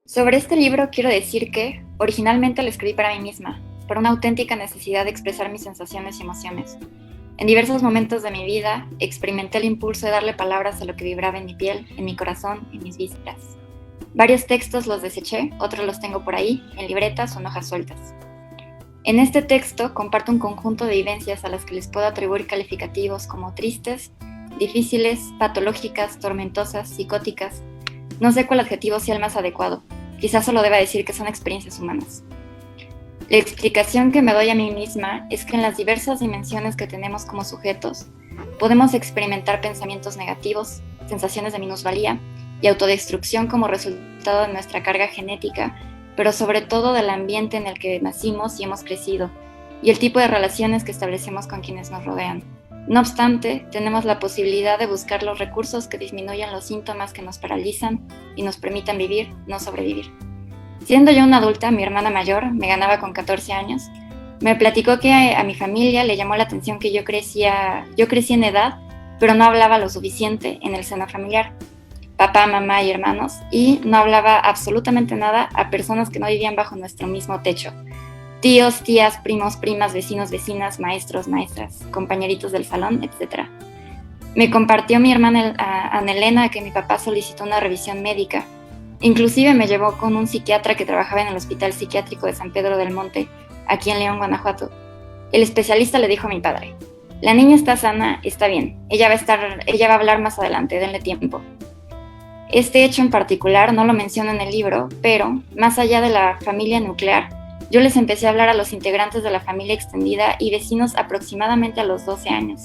Sobre este libro quiero decir que originalmente lo escribí para mí misma, por una auténtica necesidad de expresar mis sensaciones y emociones. En diversos momentos de mi vida experimenté el impulso de darle palabras a lo que vibraba en mi piel, en mi corazón, en mis vísceras. Varios textos los deseché, otros los tengo por ahí, en libretas o en hojas sueltas. En este texto comparto un conjunto de vivencias a las que les puedo atribuir calificativos como tristes, difíciles, patológicas, tormentosas, psicóticas. No sé cuál adjetivo sea el más adecuado. Quizás solo deba decir que son experiencias humanas. La explicación que me doy a mí misma es que en las diversas dimensiones que tenemos como sujetos, podemos experimentar pensamientos negativos, sensaciones de minusvalía y autodestrucción como resultado de nuestra carga genética, pero sobre todo del ambiente en el que nacimos y hemos crecido, y el tipo de relaciones que establecemos con quienes nos rodean. No obstante, tenemos la posibilidad de buscar los recursos que disminuyan los síntomas que nos paralizan y nos permitan vivir, no sobrevivir. Siendo yo una adulta, mi hermana mayor, me ganaba con 14 años, me platicó que a mi familia le llamó la atención que yo crecí en edad, pero no hablaba lo suficiente en el seno familiar, papá, mamá y hermanos, y no hablaba absolutamente nada a personas que no vivían bajo nuestro mismo techo. Tíos, tías, primos, primas, vecinos, vecinas, maestros, maestras, compañeritos del salón, etc. Me compartió mi hermana Ana Elena que mi papá solicitó una revisión médica. Inclusive me llevó con un psiquiatra que trabajaba en el Hospital Psiquiátrico de San Pedro del Monte, aquí en León, Guanajuato. El especialista le dijo a mi padre: la niña está sana, está bien, ella va a hablar más adelante, denle tiempo. Este hecho en particular no lo menciono en el libro, pero más allá de la familia nuclear, yo les empecé a hablar a los integrantes de la familia extendida y vecinos aproximadamente a los 12 años.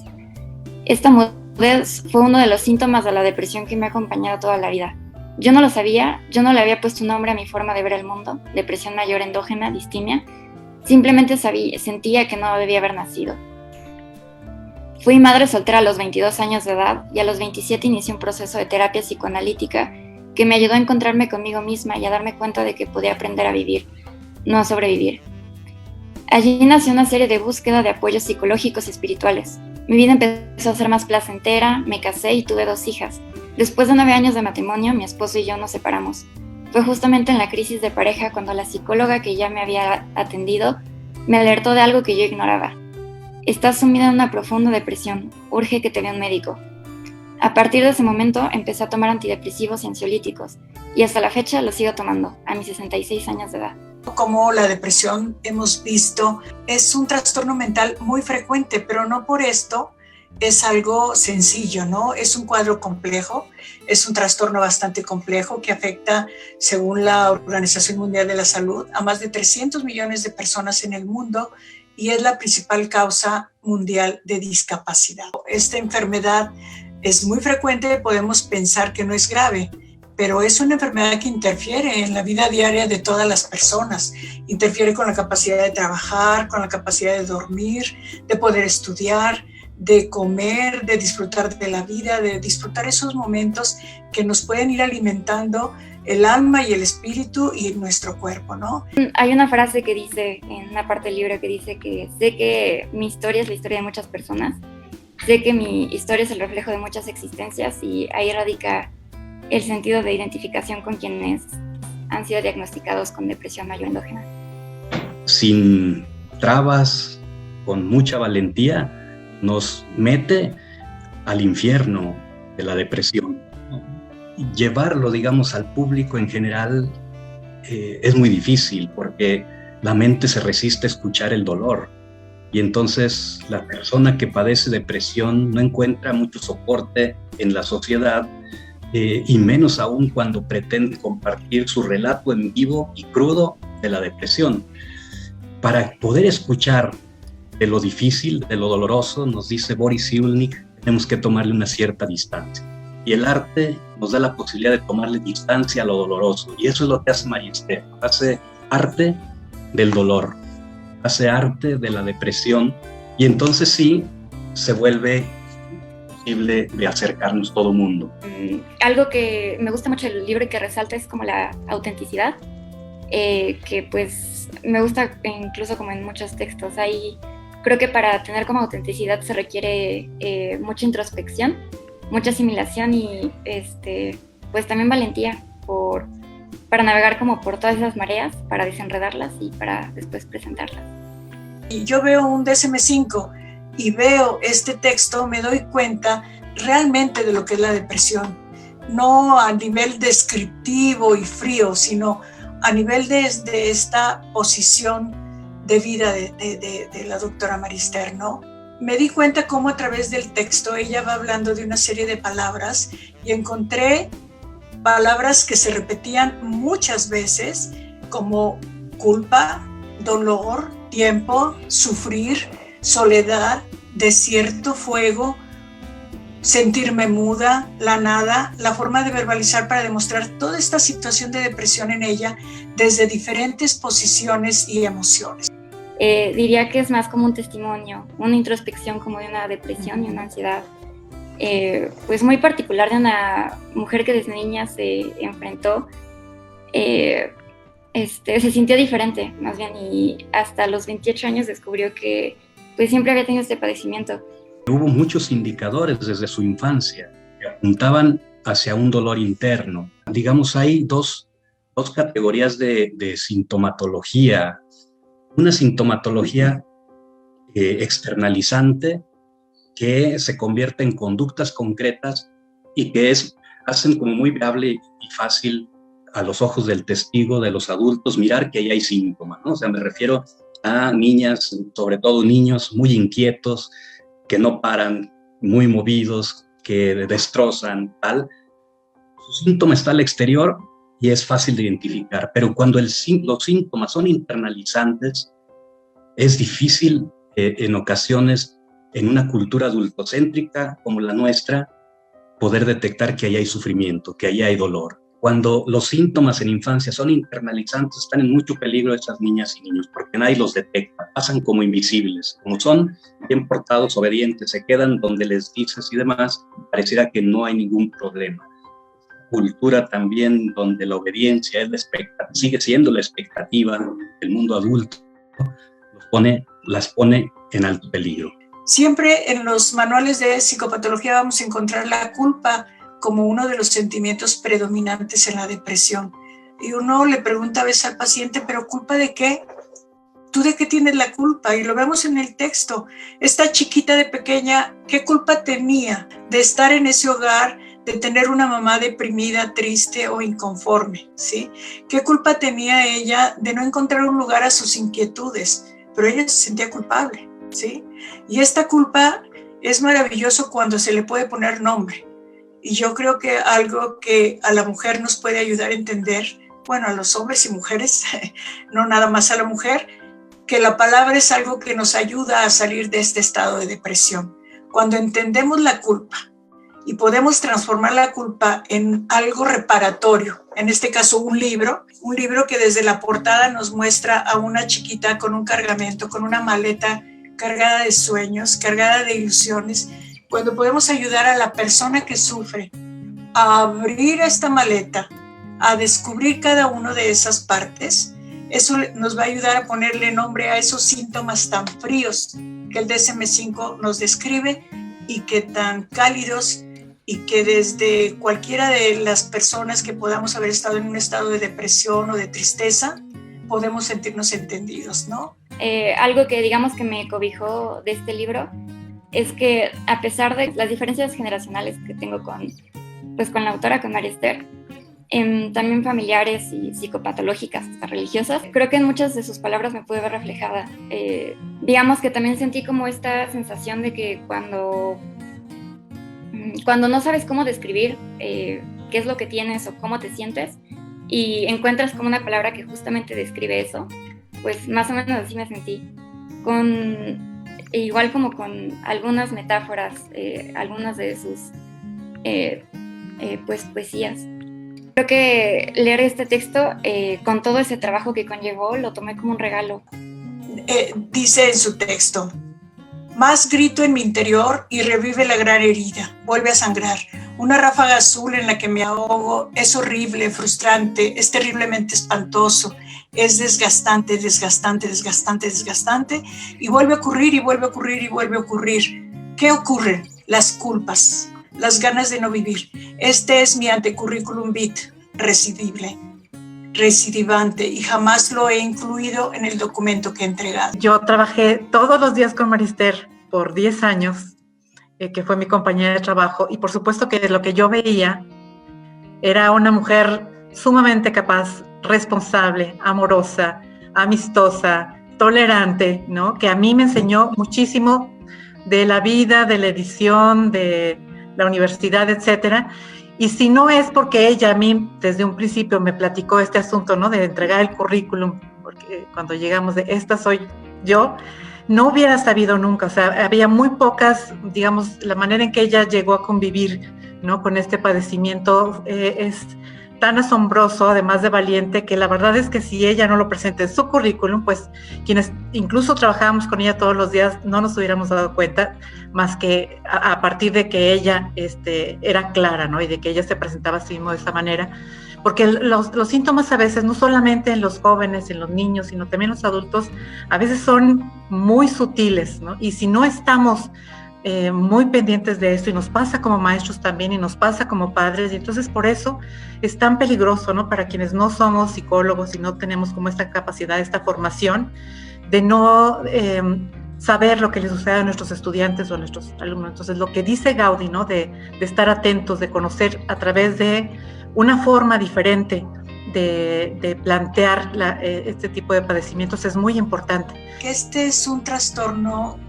Esta mudez fue uno de los síntomas de la depresión que me ha acompañado toda la vida. Yo no lo sabía, yo no le había puesto un nombre a mi forma de ver el mundo, depresión mayor endógena, distimia. Simplemente sentía que no debía haber nacido. Fui madre soltera a los 22 años de edad y a los 27 inicié un proceso de terapia psicoanalítica que me ayudó a encontrarme conmigo misma y a darme cuenta de que podía aprender a vivir, no a sobrevivir. Allí nació una serie de búsqueda de apoyos psicológicos y espirituales. Mi vida empezó a ser más placentera, me casé y tuve 2 hijas. Después de 9 años de matrimonio, mi esposo y yo nos separamos. Fue justamente en la crisis de pareja cuando la psicóloga que ya me había atendido me alertó de algo que yo ignoraba. Estás sumida en una profunda depresión, urge que te vea un médico. A partir de ese momento empecé a tomar antidepresivos y ansiolíticos, y hasta la fecha los sigo tomando, a mis 66 años de edad. Como la depresión, hemos visto, es un trastorno mental muy frecuente, pero no por esto es algo sencillo, ¿no? Es un cuadro complejo, es un trastorno bastante complejo que afecta, según la Organización Mundial de la Salud, a más de 300 millones de personas en el mundo y es la principal causa mundial de discapacidad. Esta enfermedad es muy frecuente, podemos pensar que no es grave, pero es una enfermedad que interfiere en la vida diaria de todas las personas, interfiere con la capacidad de trabajar, con la capacidad de dormir, de poder estudiar, de comer, de disfrutar de la vida, de disfrutar esos momentos que nos pueden ir alimentando el alma y el espíritu y nuestro cuerpo, ¿no? Hay una frase que dice, en una parte del libro, que dice que sé que mi historia es la historia de muchas personas, sé que mi historia es el reflejo de muchas existencias y ahí radica el sentido de identificación con quienes han sido diagnosticados con depresión mayor endógena. Sin trabas, con mucha valentía, nos mete al infierno de la depresión. Llevarlo, digamos, al público en general es muy difícil porque la mente se resiste a escuchar el dolor y entonces la persona que padece depresión no encuentra mucho soporte en la sociedad y menos aún cuando pretende compartir su relato en vivo y crudo de la depresión. Para poder escuchar de lo difícil, de lo doloroso, nos dice Boris Cyrulnik, tenemos que tomarle una cierta distancia. Y el arte nos da la posibilidad de tomarle distancia a lo doloroso. Y eso es lo que hace María Esther. Hace arte del dolor, hace arte de la depresión. Y entonces sí, se vuelve posible de acercarnos todo el mundo. Algo que me gusta mucho del libro y que resalta es como la autenticidad, que pues me gusta incluso como en muchos textos. Creo que para tener como autenticidad se requiere mucha introspección, mucha asimilación y pues también valentía por para navegar como por todas esas mareas, para desenredarlas y para después presentarlas. Y yo veo un DSM-5 y veo este texto, me doy cuenta realmente de lo que es la depresión, no a nivel descriptivo y frío, sino a nivel de esta posición de vida de la doctora Marister, ¿no? Me di cuenta cómo a través del texto ella va hablando de una serie de palabras y encontré palabras que se repetían muchas veces, como culpa, dolor, tiempo, sufrir, soledad, desierto, fuego, sentirme muda, la nada, la forma de verbalizar para demostrar toda esta situación de depresión en ella desde diferentes posiciones y emociones. Diría que es más como un testimonio, una introspección como de una depresión y una ansiedad pues muy particular de una mujer que desde niña se enfrentó, se sintió diferente más bien, y hasta los 28 años descubrió que pues siempre había tenido este padecimiento. Hubo muchos indicadores desde su infancia que apuntaban hacia un dolor interno. Digamos, hay dos categorías de sintomatología. Una sintomatología externalizante, que se convierte en conductas concretas y que hacen como muy viable y fácil a los ojos del testigo, de los adultos, mirar que ahí hay síntomas, ¿no? O sea, me refiero a niñas, sobre todo niños muy inquietos, que no paran, muy movidos, que destrozan, tal. Su síntoma está al exterior y es fácil de identificar, pero cuando los síntomas son internalizantes, es difícil en ocasiones, en una cultura adultocéntrica como la nuestra, poder detectar que ahí hay sufrimiento, que ahí hay dolor. Cuando los síntomas en infancia son internalizantes, están en mucho peligro esas niñas y niños, porque nadie los detecta, pasan como invisibles. Como son bien portados, obedientes, se quedan donde les dices y demás, pareciera que no hay ningún problema. Cultura también donde la obediencia es sigue siendo la expectativa del mundo adulto, las pone en alto peligro. Siempre en los manuales de psicopatología vamos a encontrar la culpa como uno de los sentimientos predominantes en la depresión. Y uno le pregunta a veces al paciente, ¿pero culpa de qué? ¿Tú de qué tienes la culpa? Y lo vemos en el texto. Esta chiquita de pequeña, ¿qué culpa tenía de estar en ese hogar, de tener una mamá deprimida, triste o inconforme? ¿Sí? ¿Qué culpa tenía ella de no encontrar un lugar a sus inquietudes? Pero ella se sentía culpable, ¿sí? Y esta culpa es maravilloso cuando se le puede poner nombre. Y yo creo que algo que a la mujer nos puede ayudar a entender, bueno, a los hombres y mujeres, no nada más a la mujer, que la palabra es algo que nos ayuda a salir de este estado de depresión. Cuando entendemos la culpa y podemos transformar la culpa en algo reparatorio, en este caso un libro que desde la portada nos muestra a una chiquita con un cargamento, con una maleta cargada de sueños, cargada de ilusiones. Cuando podemos ayudar a la persona que sufre a abrir esta maleta, a descubrir cada una de esas partes, eso nos va a ayudar a ponerle nombre a esos síntomas tan fríos que el DSM-5 nos describe y que tan cálidos, y que desde cualquiera de las personas que podamos haber estado en un estado de depresión o de tristeza, podemos sentirnos entendidos, ¿no? Algo que digamos que me cobijó de este libro es que, a pesar de las diferencias generacionales que tengo con la autora, con Marister, también familiares y psicopatológicas, hasta religiosas, creo que en muchas de sus palabras me pude ver reflejada. Digamos que también sentí como esta sensación de que cuando no sabes cómo describir qué es lo que tienes o cómo te sientes, y encuentras como una palabra que justamente describe eso, pues más o menos así me sentí. Igual como con algunas metáforas, algunas de sus poesías. Creo que leer este texto, con todo ese trabajo que conllevó, lo tomé como un regalo. Dice en su texto: más grito en mi interior y revive la gran herida, vuelve a sangrar. Una ráfaga azul en la que me ahogo es horrible, frustrante, es terriblemente espantoso, es desgastante, desgastante, desgastante, desgastante, y vuelve a ocurrir, y vuelve a ocurrir, y vuelve a ocurrir. ¿Qué ocurre? Las culpas, las ganas de no vivir. Este es mi antecurriculum vitae recibible. recidivante y jamás lo he incluido en el documento que he entregado. Yo trabajé todos los días con Marister por 10 años, que fue mi compañera de trabajo, y por supuesto que lo que yo veía era una mujer sumamente capaz, responsable, amorosa, amistosa, tolerante, ¿no? Que a mí me enseñó muchísimo de la vida, de la edición, de la universidad, etcétera. Y si no es porque ella a mí desde un principio me platicó este asunto, ¿no? De entregar el currículum, porque cuando llegamos de esta soy yo, no hubiera sabido nunca. O sea, había muy pocas, digamos, la manera en que ella llegó a convivir, ¿no? Con este padecimiento es tan asombroso, además de valiente, que la verdad es que si ella no lo presenta en su currículum, pues quienes incluso trabajábamos con ella todos los días no nos hubiéramos dado cuenta, más que a partir de que ella era clara, ¿no? Y de que ella se presentaba así mismo de esa manera, porque los síntomas a veces, no solamente en los jóvenes, en los niños, sino también en los adultos, a veces son muy sutiles, ¿no? Y si no estamos muy pendientes de esto, y nos pasa como maestros también, y nos pasa como padres, y entonces por eso es tan peligroso, ¿no? Para quienes no somos psicólogos y no tenemos como esta capacidad, esta formación, de no saber lo que les sucede a nuestros estudiantes o a nuestros alumnos. Entonces lo que dice Gaudí, ¿no? De estar atentos, de conocer a través de una forma diferente de plantear este tipo de padecimientos es muy importante. Este es un trastorno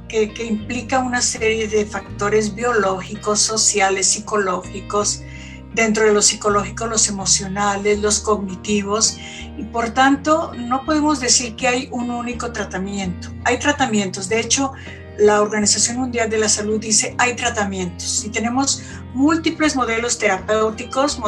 que implica una serie de factores biológicos, sociales, psicológicos. Dentro de los psicológicos, los emocionales, los cognitivos, y por tanto no podemos decir que hay un único tratamiento. Hay tratamientos, de hecho la Organización Mundial de la Salud dice hay tratamientos, y tenemos múltiples modelos terapéuticos,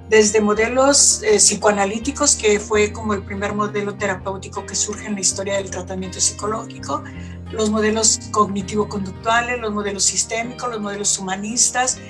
desde modelos psicoanalíticos, que fue como el primer modelo terapéutico que surge en la historia del tratamiento psicológico, los modelos cognitivo-conductuales, los modelos sistémicos, los modelos humanistas.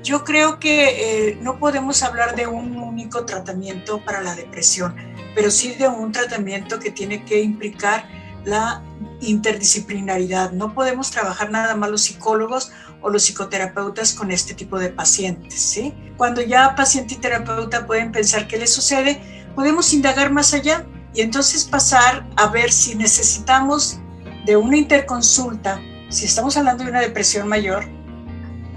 Yo creo que no podemos hablar de un único tratamiento para la depresión, pero sí de un tratamiento que tiene que implicar la interdisciplinaridad. No podemos trabajar nada más los psicólogos o los psicoterapeutas con este tipo de pacientes, ¿sí? Cuando ya paciente y terapeuta pueden pensar qué les sucede, podemos indagar más allá y entonces pasar a ver si necesitamos de una interconsulta, si estamos hablando de una depresión mayor,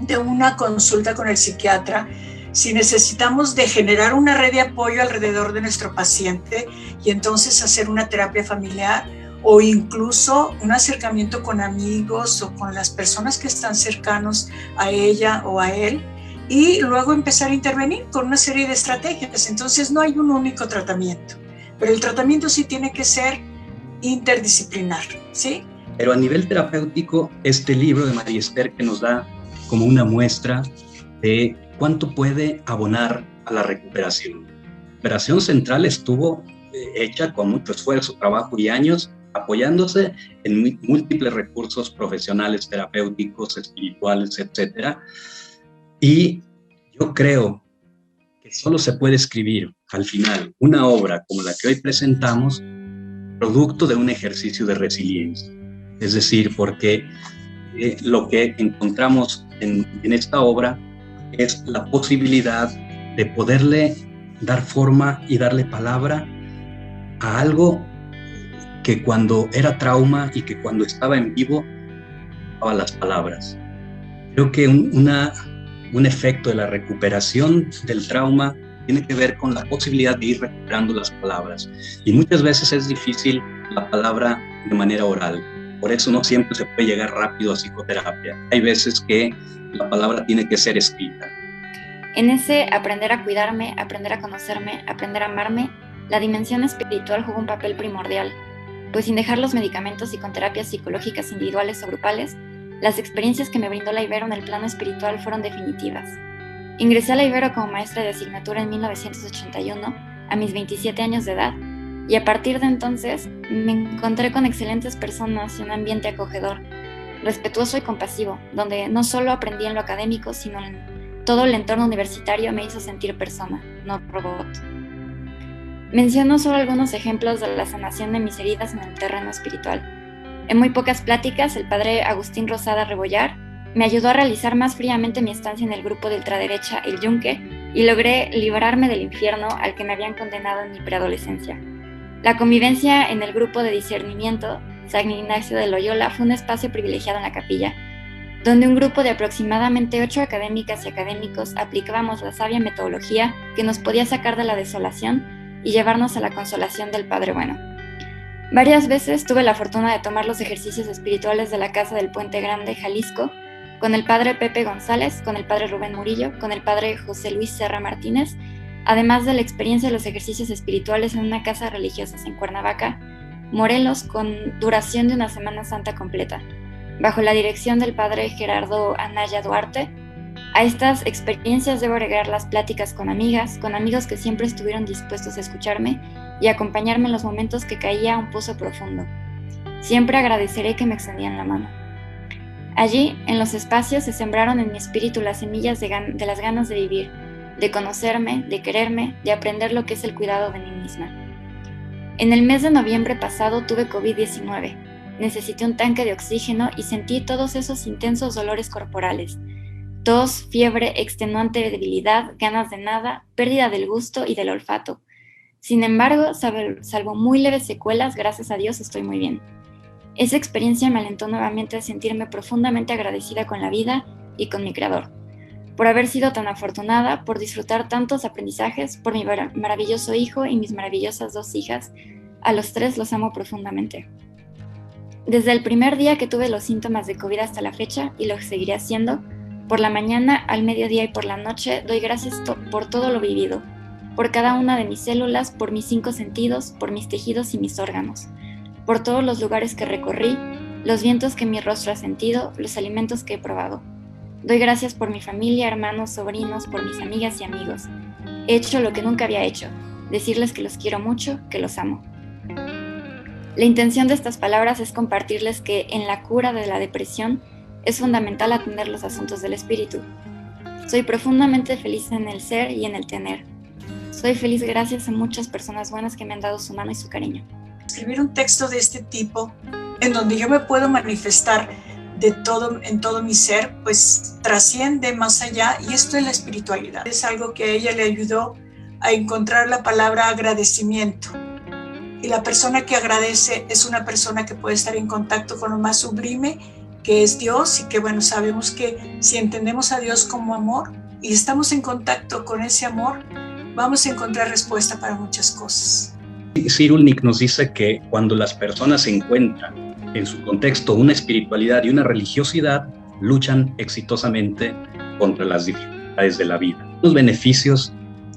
de una consulta con el psiquiatra, si necesitamos de generar una red de apoyo alrededor de nuestro paciente y entonces hacer una terapia familiar o incluso un acercamiento con amigos o con las personas que están cercanos a ella o a él, y luego empezar a intervenir con una serie de estrategias. Entonces no hay un único tratamiento, pero el tratamiento sí tiene que ser interdisciplinar, ¿sí? Pero a nivel terapéutico, este libro de Marister que nos da como una muestra de cuánto puede abonar a la recuperación. La recuperación central estuvo hecha con mucho esfuerzo, trabajo y años, apoyándose en múltiples recursos profesionales, terapéuticos, espirituales, etc. Y yo creo que solo se puede escribir al final una obra como la que hoy presentamos, producto de un ejercicio de resiliencia. Es decir, porque lo que encontramos en esta obra es la posibilidad de poderle dar forma y darle palabra a algo que cuando era trauma y que cuando estaba en vivo daba las palabras. Creo que un efecto de la recuperación del trauma tiene que ver con la posibilidad de ir recuperando las palabras, y muchas veces es difícil la palabra de manera oral. Por eso no siempre se puede llegar rápido a psicoterapia. Hay veces que la palabra tiene que ser escrita. En ese aprender a cuidarme, aprender a conocerme, aprender a amarme, la dimensión espiritual jugó un papel primordial, pues sin dejar los medicamentos y con terapias psicológicas individuales o grupales, las experiencias que me brindó la Ibero en el plano espiritual fueron definitivas. Ingresé a la Ibero como maestra de asignatura en 1981, a mis 27 años de edad, y a partir de entonces me encontré con excelentes personas y un ambiente acogedor, respetuoso y compasivo, donde no solo aprendí en lo académico, sino en todo el entorno universitario me hizo sentir persona, no robot. Menciono solo algunos ejemplos de la sanación de mis heridas en el terreno espiritual. En muy pocas pláticas, el padre Agustín Rosada Rebollar me ayudó a realizar más fríamente mi estancia en el grupo de ultraderecha El Yunque, y logré librarme del infierno al que me habían condenado en mi preadolescencia. La convivencia en el grupo de discernimiento San Ignacio de Loyola fue un espacio privilegiado en la capilla, donde un grupo de aproximadamente 8 académicas y académicos aplicábamos la sabia metodología que nos podía sacar de la desolación y llevarnos a la consolación del Padre Bueno. Varias veces tuve la fortuna de tomar los ejercicios espirituales de la Casa del Puente Grande, Jalisco, con el Padre Pepe González, con el Padre Rubén Murillo, con el Padre José Luis Serra Martínez, además de la experiencia de los ejercicios espirituales en una casa religiosa en Cuernavaca, Morelos, con duración de una Semana Santa completa, bajo la dirección del Padre Gerardo Anaya Duarte. A estas experiencias debo agregar las pláticas con amigas, con amigos que siempre estuvieron dispuestos a escucharme y acompañarme en los momentos que caía a un pozo profundo. Siempre agradeceré que me extendían la mano. Allí, en los espacios, se sembraron en mi espíritu las semillas de las ganas de vivir, de conocerme, de quererme, de aprender lo que es el cuidado de mí misma. En el mes de noviembre pasado tuve COVID-19. Necesité un tanque de oxígeno y sentí todos esos intensos dolores corporales. Tos, fiebre, extenuante debilidad, ganas de nada, pérdida del gusto y del olfato. Sin embargo, salvo muy leves secuelas, gracias a Dios estoy muy bien. Esa experiencia me alentó nuevamente a sentirme profundamente agradecida con la vida y con mi Creador, por haber sido tan afortunada, por disfrutar tantos aprendizajes, por mi maravilloso hijo y mis maravillosas 2 hijas. A los 3 los amo profundamente. Desde el primer día que tuve los síntomas de COVID hasta la fecha, y lo seguiré haciendo, por la mañana, al mediodía y por la noche, doy gracias por todo lo vivido, por cada una de mis células, por mis 5 sentidos, por mis tejidos y mis órganos, por todos los lugares que recorrí, los vientos que mi rostro ha sentido, los alimentos que he probado. Doy gracias por mi familia, hermanos, sobrinos, por mis amigas y amigos. He hecho lo que nunca había hecho, decirles que los quiero mucho, que los amo. La intención de estas palabras es compartirles que en la cura de la depresión es fundamental atender los asuntos del espíritu. Soy profundamente feliz en el ser y en el tener. Soy feliz gracias a muchas personas buenas que me han dado su mano y su cariño. Escribir un texto de este tipo, en donde yo me puedo manifestar en todo mi ser, pues trasciende más allá, y esto es la espiritualidad. Es algo que a ella le ayudó a encontrar la palabra agradecimiento. Y la persona que agradece es una persona que puede estar en contacto con lo más sublime, que es Dios, y que bueno, sabemos que si entendemos a Dios como amor y estamos en contacto con ese amor, vamos a encontrar respuesta para muchas cosas. Cyrulnik nos dice que cuando las personas encuentran en su contexto una espiritualidad y una religiosidad, luchan exitosamente contra las dificultades de la vida. Los beneficios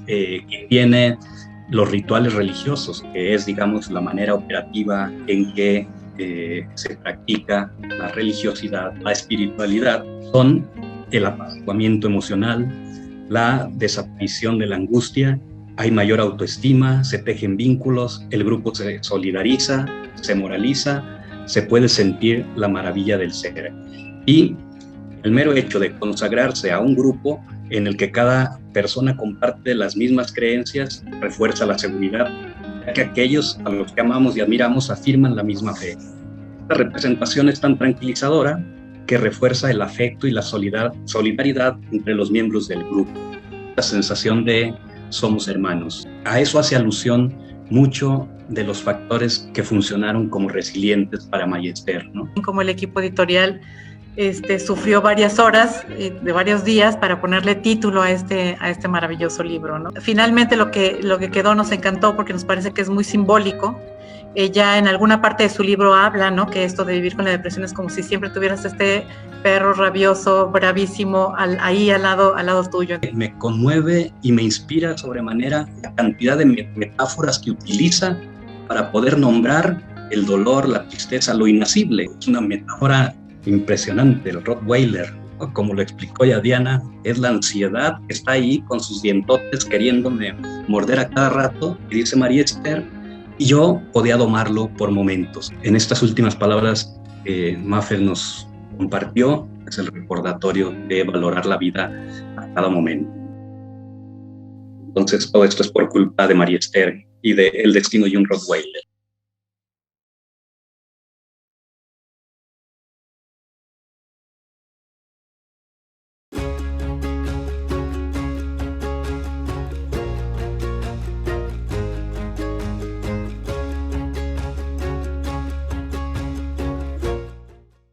que tiene los rituales religiosos, que es, digamos, la manera operativa en que se practica la religiosidad, la espiritualidad, son el apaciguamiento emocional, la desaparición de la angustia, hay mayor autoestima, se tejen vínculos, el grupo se solidariza, se moraliza, se puede sentir la maravilla del ser. Y el mero hecho de consagrarse a un grupo en el que cada persona comparte las mismas creencias refuerza la seguridad, ya que aquellos a los que amamos y admiramos afirman la misma fe. Esta representación es tan tranquilizadora que refuerza el afecto y la solidaridad entre los miembros del grupo, la sensación de somos hermanos. A eso hace alusión mucho de los factores que funcionaron como resilientes para Mayester, ¿no? Como el equipo editorial sufrió varias horas de varios días para ponerle título a este maravilloso libro, ¿no? Finalmente lo que quedó nos encantó porque nos parece que es muy simbólico. Ella en alguna parte de su libro habla, ¿no?, que esto de vivir con la depresión es como si siempre tuvieras este perro rabioso, bravísimo, ahí al lado tuyo. Me conmueve y me inspira sobremanera la cantidad de metáforas que utiliza para poder nombrar el dolor, la tristeza, lo innacible. Es una metáfora impresionante. El Rottweiler, ¿no?, como lo explicó ya Diana, es la ansiedad que está ahí con sus dientotes queriéndome morder a cada rato, y dice María Esther, y yo podía domarlo por momentos. En estas últimas palabras Maffer nos compartió, es el recordatorio de valorar la vida a cada momento. Entonces todo esto es por culpa de María Esther y de El destino de un Rottweiler.